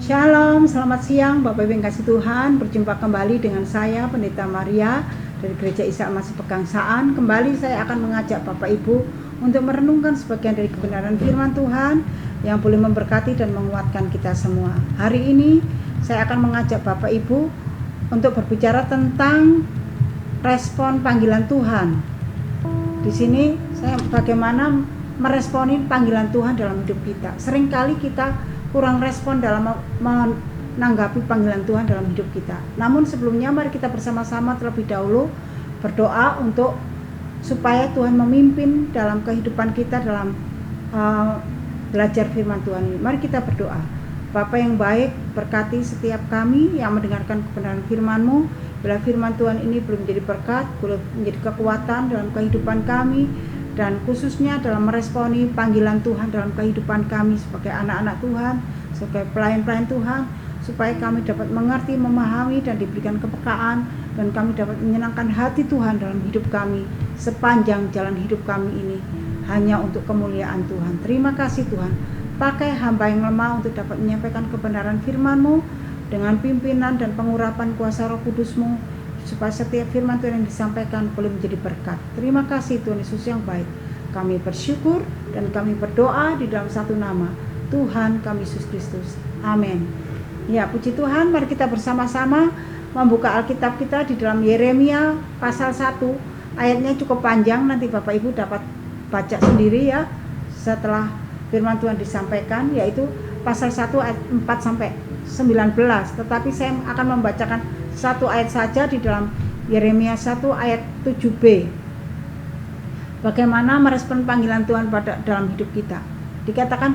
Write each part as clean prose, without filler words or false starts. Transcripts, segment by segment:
Shalom, selamat siang Bapak Ibu yang kasih Tuhan. Berjumpa kembali dengan saya Pendeta Maria dari Gereja Ishak Masih Pegangsaan. Kembali saya akan mengajak Bapak Ibu untuk merenungkan sebagian dari kebenaran firman Tuhan yang boleh memberkati dan menguatkan kita semua. Hari ini saya akan mengajak Bapak Ibu untuk berbicara tentang respon panggilan Tuhan. Di sini saya bagaimana meresponi panggilan Tuhan dalam hidup kita. Seringkali kita kurang respon dalam menanggapi panggilan Tuhan dalam hidup kita. Namun sebelumnya mari kita bersama-sama terlebih dahulu berdoa untuk supaya Tuhan memimpin dalam kehidupan kita dalam belajar firman Tuhan ini. Mari kita berdoa. Bapa yang baik, berkati setiap kami yang mendengarkan kebenaran firman-Mu. Bila firman Tuhan ini belum menjadi berkat, boleh menjadi kekuatan dalam kehidupan kami, dan khususnya dalam meresponi panggilan Tuhan dalam kehidupan kami sebagai anak-anak Tuhan, sebagai pelayan-pelayan Tuhan, supaya kami dapat mengerti, memahami, dan diberikan kepekaan, dan kami dapat menyenangkan hati Tuhan dalam hidup kami sepanjang jalan hidup kami ini, hanya untuk kemuliaan Tuhan. Terima kasih Tuhan, pakai hamba yang lemah untuk dapat menyampaikan kebenaran firman-Mu dengan pimpinan dan pengurapan kuasa Roh Kudus-Mu, supaya setiap firman Tuhan yang disampaikan boleh menjadi berkat. Terima kasih Tuhan Yesus yang baik. Kami bersyukur dan kami berdoa di dalam satu nama, Tuhan kami Yesus Kristus. Amin. Ya, puji Tuhan, mari kita bersama-sama membuka Alkitab kita di dalam Yeremia pasal 1. Ayatnya cukup panjang, nanti Bapak Ibu dapat baca sendiri ya setelah firman Tuhan disampaikan, yaitu pasal 1 ayat 4 sampai 19. Tetapi saya akan membacakan satu ayat saja di dalam Yeremia 1 ayat 7b. Bagaimana merespon panggilan Tuhan pada dalam hidup kita. Dikatakan,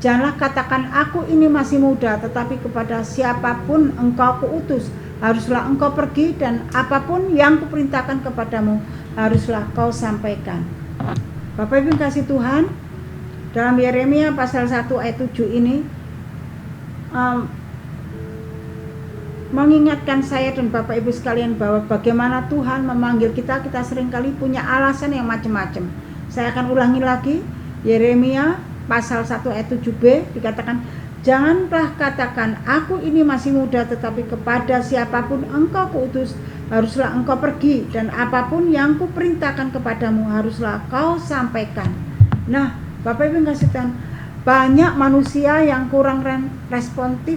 janganlah katakan aku ini masih muda, tetapi kepada siapapun engkau kuutus, haruslah engkau pergi, dan apapun yang kuperintahkan kepadamu, haruslah kau sampaikan. Bapak Ibu kasih Tuhan, dalam Yeremia pasal 1 ayat 7 ini mengingatkan saya dan Bapak Ibu sekalian bahwa bagaimana Tuhan memanggil kita seringkali punya alasan yang macam-macam. Saya akan ulangi lagi, Yeremia pasal 1 ayat 7b dikatakan, janganlah katakan aku ini masih muda, tetapi kepada siapapun engkau kuutus, haruslah engkau pergi, dan apapun yang kuperintahkan kepadamu, haruslah kau sampaikan. Nah, Bapak Ibu kasih Tuhan, banyak manusia yang kurang responsif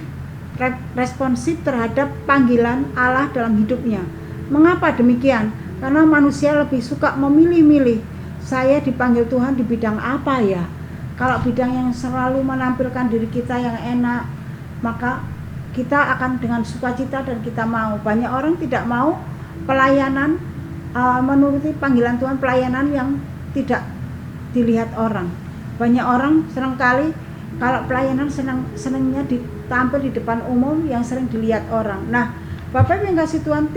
terhadap panggilan Allah dalam hidupnya. Mengapa demikian? Karena manusia lebih suka memilih-milih, saya dipanggil Tuhan di bidang apa ya? Kalau bidang yang selalu menampilkan diri kita yang enak, maka kita akan dengan sukacita dan kita mau. Banyak orang tidak mau pelayanan, menuruti panggilan Tuhan, pelayanan yang tidak dilihat orang. Banyak orang seringkali kalau pelayanan senangnya tampil di depan umum yang sering dilihat orang. Nah, Bapak Ibu yang kasih Tuhan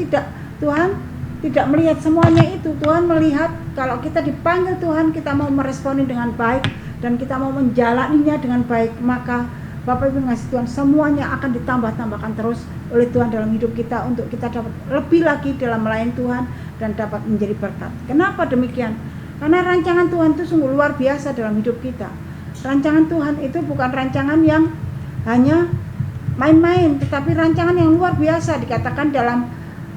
tidak melihat semuanya itu. Tuhan melihat kalau kita dipanggil Tuhan, kita mau meresponi dengan baik dan kita mau menjalaninya dengan baik, maka Bapak Ibu yang kasih Tuhan, semuanya akan ditambahkan terus oleh Tuhan dalam hidup kita untuk kita dapat lebih lagi dalam melayani Tuhan dan dapat menjadi berkat. Kenapa demikian? Karena rancangan Tuhan itu sungguh luar biasa dalam hidup kita. Rancangan Tuhan itu bukan rancangan yang hanya main-main, tetapi rancangan yang luar biasa. Dikatakan dalam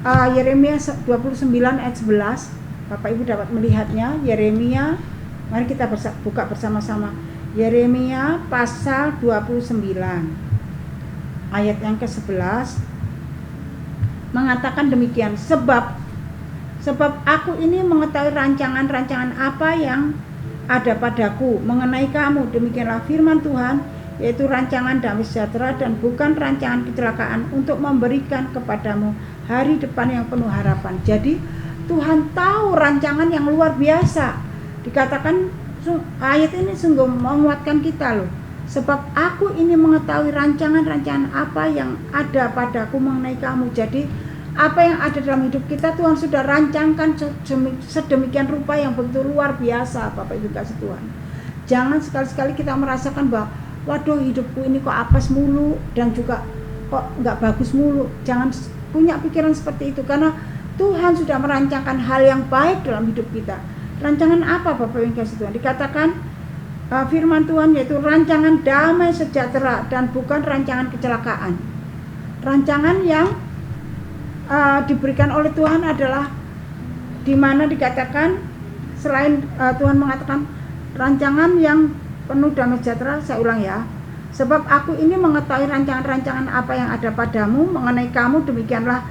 Yeremia 29 ayat 11, Bapak Ibu dapat melihatnya. Yeremia, mari kita buka bersama-sama. Yeremia pasal 29 ayat yang ke-11 mengatakan demikian, sebab aku ini mengetahui rancangan-rancangan apa yang ada padaku mengenai kamu, demikianlah firman Tuhan, yaitu rancangan damai sejahtera dan bukan rancangan kecelakaan, untuk memberikan kepadamu hari depan yang penuh harapan. Jadi Tuhan tahu rancangan yang luar biasa. Dikatakan ayat ini sungguh menguatkan kita loh. Sebab aku ini mengetahui rancangan-rancangan apa yang ada padaku mengenai kamu. Jadi apa yang ada dalam hidup kita Tuhan sudah rancangkan sedemikian rupa yang begitu luar biasa. Bapak Ibu kasih Tuhan, jangan sekali-sekali kita merasakan bahwa waduh hidupku ini kok apes mulu dan juga kok nggak bagus mulu. Jangan punya pikiran seperti itu, karena Tuhan sudah merancangkan hal yang baik dalam hidup kita. Rancangan apa Bapak Ibu kasih Tuhan? Dikatakan firman Tuhan, yaitu rancangan damai sejahtera dan bukan rancangan kecelakaan. Rancangan yang diberikan oleh Tuhan adalah di mana dikatakan selain Tuhan mengatakan rancangan yang penuh damai sejahtera, saya ulang ya. Sebab aku ini mengetahui rancangan-rancangan apa yang ada padamu mengenai kamu, demikianlah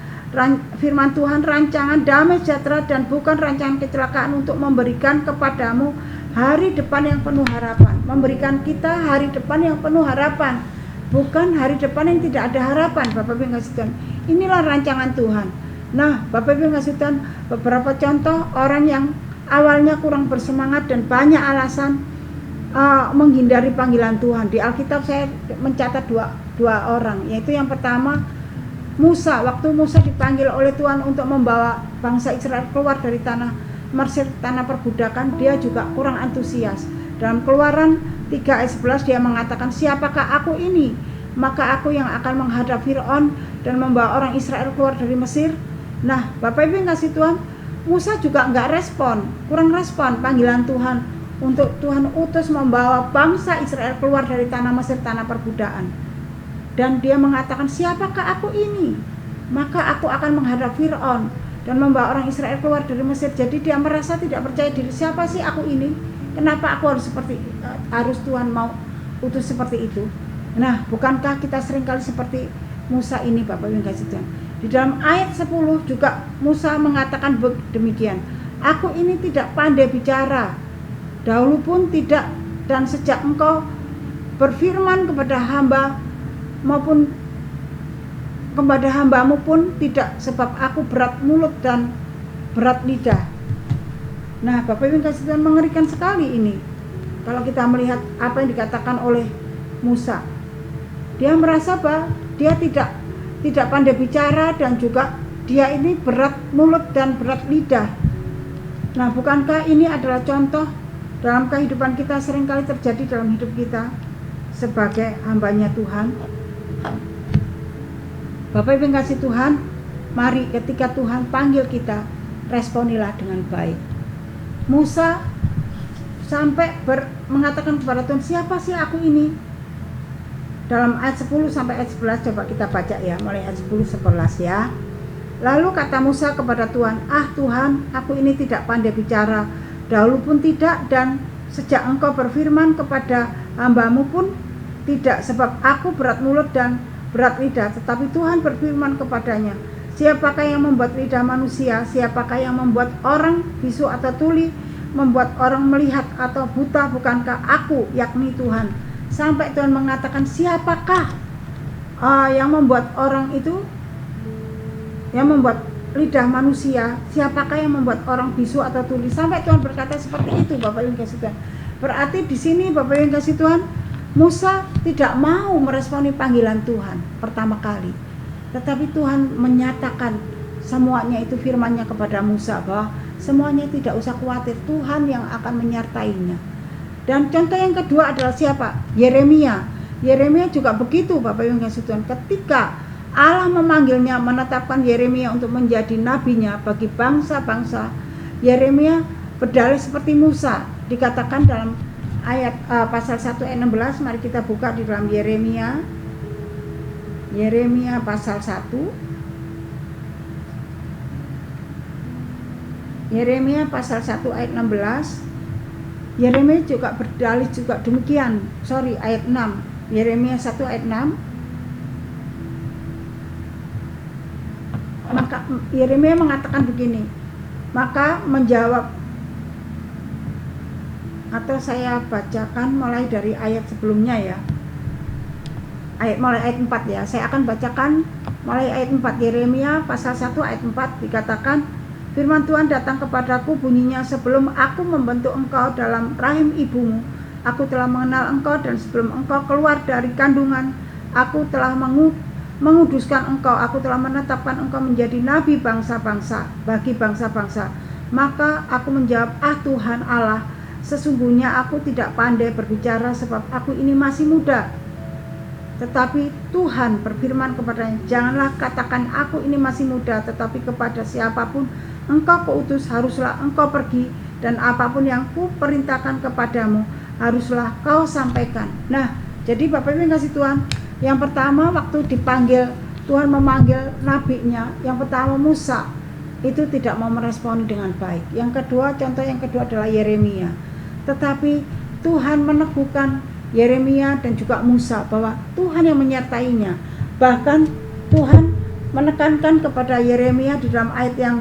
firman Tuhan, rancangan damai sejahtera dan bukan rancangan kecelakaan, untuk memberikan kepadamu hari depan yang penuh harapan. Memberikan kita hari depan yang penuh harapan, bukan hari depan yang tidak ada harapan. Bapak Ibu yang kasih Tuhan, inilah rancangan Tuhan. Nah, Bapak Ibu yang kasih Tuhan, beberapa contoh orang yang awalnya kurang bersemangat dan banyak alasan menghindari panggilan Tuhan. Di Alkitab saya mencatat dua orang, yaitu yang pertama Musa. Waktu Musa dipanggil oleh Tuhan untuk membawa bangsa Israel keluar dari tanah Mesir, tanah perbudakan, dia juga kurang antusias. Dalam Keluaran 3 ayat 11 dia mengatakan, siapakah aku ini? Maka aku yang akan menghadap Fir'aun dan membawa orang Israel keluar dari Mesir. Nah, Bapak Ibu yang kasih Tuhan, Musa juga kurang respon panggilan Tuhan untuk Tuhan utus membawa bangsa Israel keluar dari tanah Mesir, tanah perbudakan. Dan dia mengatakan, siapakah aku ini? Maka aku akan menghadap Fir'aun dan membawa orang Israel keluar dari Mesir. Jadi dia merasa tidak percaya diri, siapa sih aku ini? Kenapa aku harus Tuhan mau utus seperti itu? Nah, bukankah kita seringkali seperti Musa ini, Bapak Ibu yang kasih Tuhan? Di dalam ayat 10 juga Musa mengatakan demikian, aku ini tidak pandai bicara, dahulu pun tidak, dan sejak engkau berfirman kepada hamba maupun kepada hambamu pun tidak, sebab aku berat mulut dan berat lidah. Nah, Bapak Ibu kasih Tuhan, mengerikan sekali ini kalau kita melihat apa yang dikatakan oleh Musa. Dia merasa bahwa dia tidak pandai bicara, dan juga dia ini berat mulut dan berat lidah. Nah, bukankah ini adalah contoh dalam kehidupan kita, seringkali terjadi dalam hidup kita sebagai hambanya Tuhan? Bapak Ibu yang kasih Tuhan, mari ketika Tuhan panggil kita, responilah dengan baik. Musa sampai mengatakan kepada Tuhan, siapa sih aku ini? Dalam ayat 10 sampai ayat 11 coba kita baca ya, mulai ayat 10-11 ya. Lalu kata Musa kepada Tuhan, Tuhan, aku ini tidak pandai bicara, dahulu pun tidak, dan sejak engkau berfirman kepada hambamu pun tidak, sebab aku berat mulut dan berat lidah. Tetapi Tuhan berfirman kepadanya, siapakah yang membuat lidah manusia? Siapakah yang membuat orang bisu atau tuli? Membuat orang melihat atau buta? Bukankah aku, yakni Tuhan? Sampai Tuhan mengatakan, siapakah yang membuat orang itu, yang membuat lidah manusia? Siapakah yang membuat orang bisu atau tuli? Sampai Tuhan berkata seperti itu, Bapak yang kasih Tuhan. Berarti di sini Bapak yang kasih Tuhan, Musa tidak mau meresponi panggilan Tuhan pertama kali, tetapi Tuhan menyatakan semuanya itu firman-Nya kepada Musa, bahwa semuanya tidak usah khawatir, Tuhan yang akan menyertainya. Dan contoh yang kedua adalah siapa? Yeremia. Yeremia juga begitu, Bapak yang kasih Tuhan. Ketika Allah memanggilnya, menetapkan Yeremia untuk menjadi nabinya bagi bangsa-bangsa, Yeremia berdalih seperti Musa. Dikatakan dalam ayat pasal 1 ayat 16, mari kita buka di dalam Yeremia pasal 1. Yeremia pasal 1 ayat 16. Yeremia juga berdalih juga demikian. Ayat 6. Yeremia 1 ayat 6. Maka Yeremia mengatakan begini. Maka menjawab, atau saya bacakan mulai dari ayat sebelumnya ya. Mulai ayat 4 ya. Saya akan bacakan mulai ayat 4. Yeremia pasal 1 ayat 4 dikatakan, firman Tuhan datang kepadaku, bunyinya, sebelum aku membentuk engkau dalam rahim ibumu, aku telah mengenal engkau, dan sebelum engkau keluar dari kandungan, aku telah menguduskan engkau, aku telah menetapkan engkau menjadi nabi bangsa-bangsa, bagi bangsa-bangsa. Maka aku menjawab, Tuhan Allah, sesungguhnya aku tidak pandai berbicara, sebab aku ini masih muda. Tetapi Tuhan berfirman kepadanya, janganlah katakan aku ini masih muda, tetapi kepada siapapun engkau kuutus haruslah engkau pergi, dan apapun yang kuperintahkan kepadamu haruslah kau sampaikan. Nah, jadi Bapak Ibu yang kasih Tuhan, yang pertama waktu dipanggil, Tuhan memanggil nabinya, yang pertama Musa, itu tidak mau meresponi dengan baik. Yang kedua, contoh yang kedua adalah Yeremia. Tetapi Tuhan meneguhkan Yeremia dan juga Musa bahwa Tuhan yang menyertainya. Bahkan Tuhan menekankan kepada Yeremia di dalam ayat yang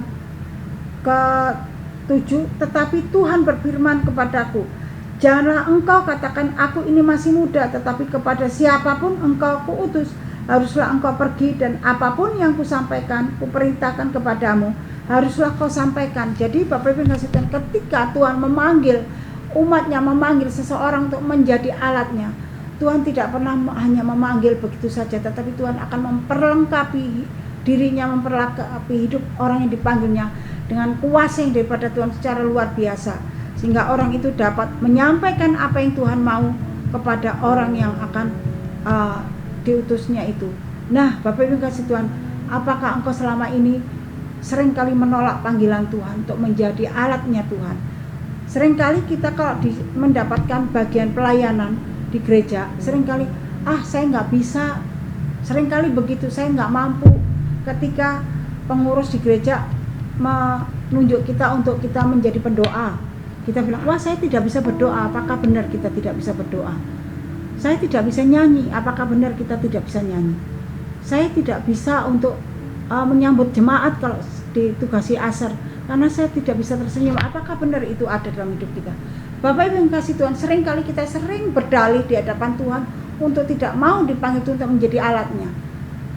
ke-7, tetapi Tuhan berfirman kepadaku, janganlah engkau katakan aku ini masih muda, tetapi kepada siapapun engkau kuutus, haruslah engkau pergi, dan apapun yang kusampaikan, kuperintahkan kepadamu, haruslah kau sampaikan. Jadi Bapak Ibu kasih Tuhan, ketika Tuhan memanggil umatnya, memanggil seseorang untuk menjadi alatnya, Tuhan tidak pernah hanya memanggil begitu saja, tetapi Tuhan akan memperlengkapi dirinya, memperlengkapi hidup orang yang dipanggilnya dengan kuasa yang daripada Tuhan secara luar biasa, sehingga orang itu dapat menyampaikan apa yang Tuhan mau kepada orang yang akan diutusnya itu. Nah, Bapak Ibu kasih Tuhan, apakah engkau selama ini seringkali menolak panggilan Tuhan untuk menjadi alatnya Tuhan? Seringkali kita kalau mendapatkan bagian pelayanan di gereja, seringkali saya nggak bisa, seringkali begitu, saya nggak mampu. Ketika pengurus di gereja menunjuk kita untuk kita menjadi pendoa, kita bilang, wah saya tidak bisa berdoa. Apakah benar kita tidak bisa berdoa? Saya tidak bisa nyanyi. Apakah benar kita tidak bisa nyanyi? Saya tidak bisa untuk menyambut jemaat kalau ditugasi asar, karena saya tidak bisa tersenyum. Apakah benar itu ada dalam hidup kita? Bapak Ibu yang kasih Tuhan, seringkali kita sering berdalih di hadapan Tuhan untuk tidak mau dipanggil Tuhan untuk menjadi alatnya.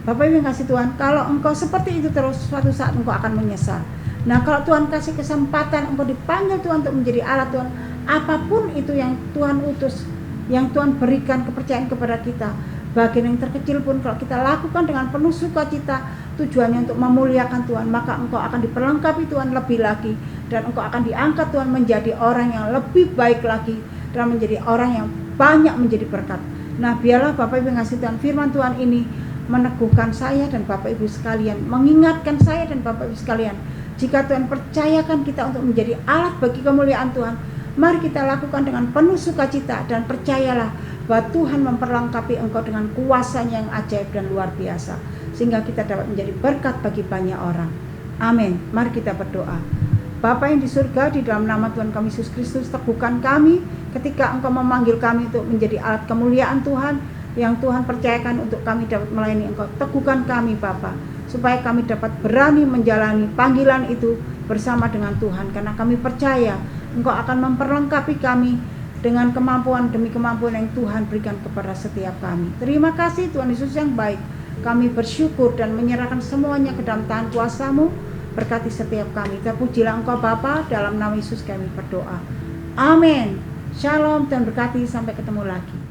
Bapak Ibu yang kasih Tuhan, kalau engkau seperti itu terus, suatu saat engkau akan menyesal. Nah, kalau Tuhan kasih kesempatan engkau dipanggil Tuhan untuk menjadi alat Tuhan, apapun itu yang Tuhan utus, yang Tuhan berikan kepercayaan kepada kita, bagian yang terkecil pun kalau kita lakukan dengan penuh sukacita, tujuannya untuk memuliakan Tuhan, maka engkau akan diperlengkapi Tuhan lebih lagi, dan engkau akan diangkat Tuhan menjadi orang yang lebih baik lagi, dan menjadi orang yang banyak menjadi berkat. Nah, biarlah Bapak Ibu ngasih Tuhan, firman Tuhan ini meneguhkan saya dan Bapak Ibu sekalian, mengingatkan saya dan Bapak Ibu sekalian, jika Tuhan percayakan kita untuk menjadi alat bagi kemuliaan Tuhan, mari kita lakukan dengan penuh sukacita, dan percayalah bahwa Tuhan memperlengkapi engkau dengan kuasanya yang ajaib dan luar biasa, sehingga kita dapat menjadi berkat bagi banyak orang. Amin. Mari kita berdoa. Bapa yang di surga, di dalam nama Tuhan kami Yesus Kristus, teguhkan kami ketika engkau memanggil kami untuk menjadi alat kemuliaan Tuhan, yang Tuhan percayakan untuk kami dapat melayani engkau. Teguhkan kami Bapa, supaya kami dapat berani menjalani panggilan itu bersama dengan Tuhan, karena kami percaya engkau akan memperlengkapi kami dengan kemampuan demi kemampuan yang Tuhan berikan kepada setiap kami. Terima kasih Tuhan Yesus yang baik. Kami bersyukur dan menyerahkan semuanya ke dalam tangan kuasa-Mu. Berkati setiap kami. Terpujilah engkau Bapa, dalam nama Yesus kami berdoa. Amin. Shalom dan berkati, sampai ketemu lagi.